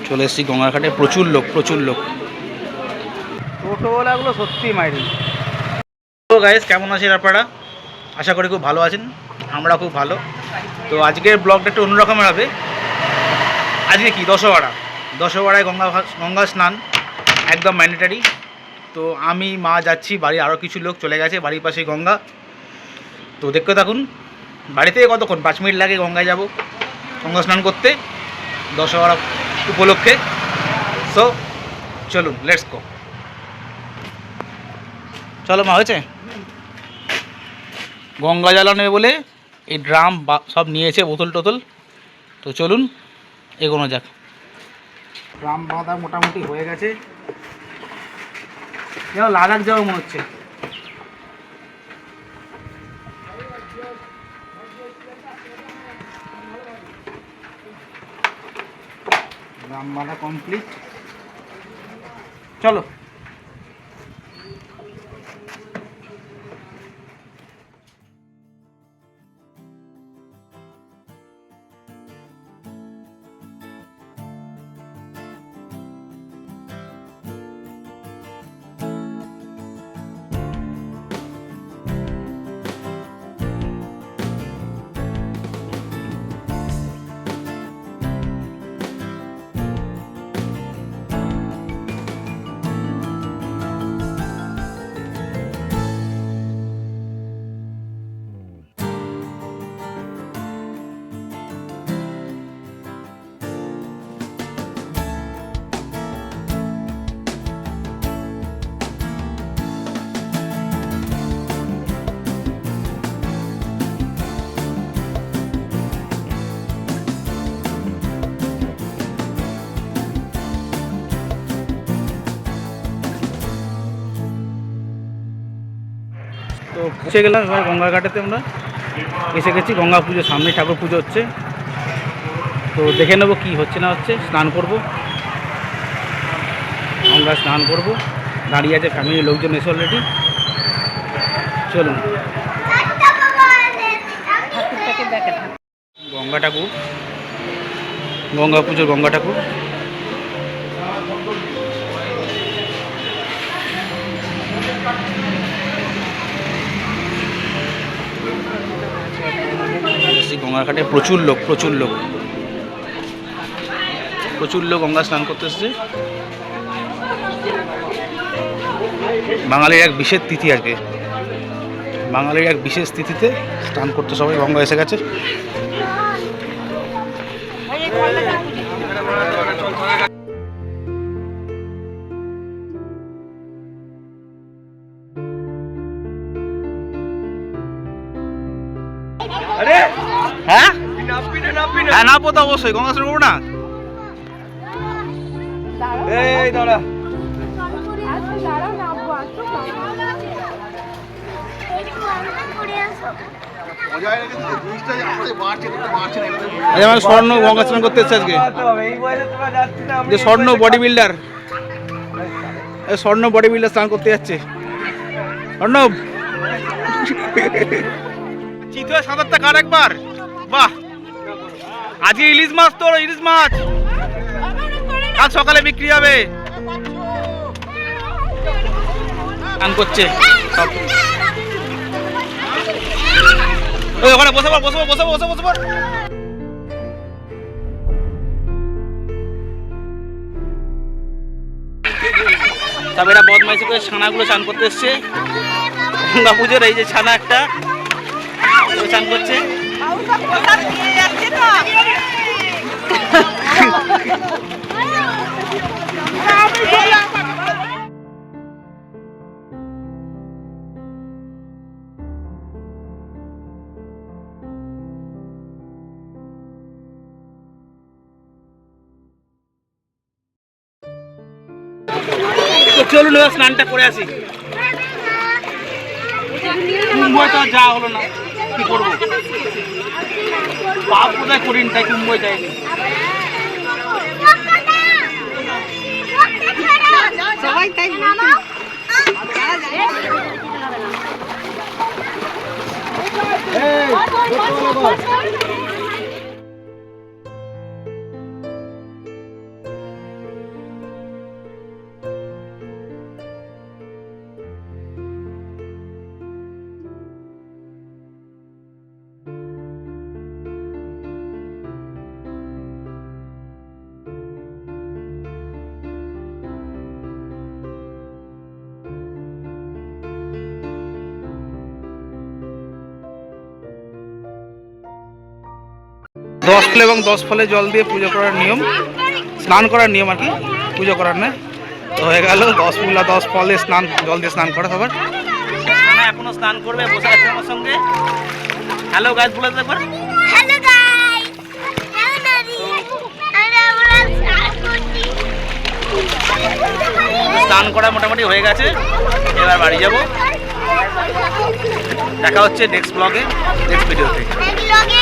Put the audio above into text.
চলে এসেছি গঙ্গার ঘাটে, প্রচুর লোক প্রচুর লোক। টোটোওয়ালাগুলো সত্যি মাইরি। তো গাইস, কেমন আছেন আপনারা? আশা করি খুব ভালো আছেন, আমরা খুব ভালো। তো আজকের ব্লগটা একটু অন্যরকমের হবে। আজকে কি দশহরায় গঙ্গা স্নান একদম ম্যান্ডেটারি। তো আমি মা যাচ্ছি, বাড়ির আরও কিছু লোক চলে গেছে, বাড়ির পাশে গঙ্গা। তো দেখতে থাকুন। বাড়ি থেকে কতক্ষণ, 5 মিনিট লাগে গঙ্গায় যাব গঙ্গা স্নান করতে দশহরা উপলক্ষে। সো চলুন, লেটস গো। চলো মা, হয়েছে? গঙ্গা জল নেবে বলে এই ড্রাম সব নিয়েছে, বোতল টোতল। তো চলুন এগোনো যাক। ড্রাম বাঁধা মোটামুটি হয়ে গেছে, যেন লাদাখ যাওয়া মনে হচ্ছে। ড্রাম বাঁধা কমপ্লিট, চলো। তো পৌঁছে গেলাম এবার গঙ্গার ঘাটেতে। আমরা এসে গেছি, গঙ্গা পুজো সামনে, ঠাকুর পুজো হচ্ছে। তো দেখে নেবো কী হচ্ছে না হচ্ছে। স্নান করব, গঙ্গা স্নান করব। দাঁড়িয়ে আছে ফ্যামিলির লোকজন এসে অলরেডি। চলুন। গঙ্গা ঠাকুর, গঙ্গা পুজোর গঙ্গা ঠাকুর। গঙ্গার ঘাটে প্রচুর লোক গঙ্গা স্নান করতে এসেছে। বাঙালির এক বিশেষ তিথি আজকে, বাঙালির এক বিশেষ তিথিতে স্নান করতে সবাই গঙ্গা এসে গেছে। হ্যাঁ হ্যাঁ, না পো তো অবশ্যই, গঙ্গা স্নান করবো না। এই দাঁড়া, আমার স্বর্ণ গঙ্গা স্নান করতে এসেছে আজকে। যে স্বর্ণ বডি বিল্ডার স্নান করতে যাচ্ছে। অর্ণব, চিতোয় সাঁতারটা কার একবার। বাহ, আজকে ইলিশ মাছ, তোর ইলিশ মাছ আজ সকালে বিক্রি হবে। স্নান করছে সব। ওখানে বসে পড়। তবে এরা বদমাইশি করে ছানাগুলো চান করতে এসছে গঙ্গা পুজোর। এই যে ছানা একটা চান করছে। চলুন এবার স্নানটা করে আসি। কুম্ভয় তো যা হলো না, কি করবো, পাপ কোথায় করিনি, তাই কুম্ভয় যায়নি। সবাই তাই 10 ফুল এবং 10 ফলে জল দিয়ে পুজো করার নিয়ম, স্নান করার নিয়ম আর কি, পুজো করার না। তো হয়ে গেল 10 ফুল আর 10 ফলে স্নান, জল দিয়ে স্নান করা সবার। এখনো স্নান করবে, বসে আছে আমার সঙ্গে। হ্যালো গাইস বলে দেবো। হ্যালো গাইস, হ্যালো নানি, আমরা স্নান করছি। স্নান করা মোটামুটি হয়ে গেছে, এবার বাড়ি যাব। দেখা হচ্ছে নেক্সট ব্লগে, নেক্সট ভিডিওতে। ব্লগে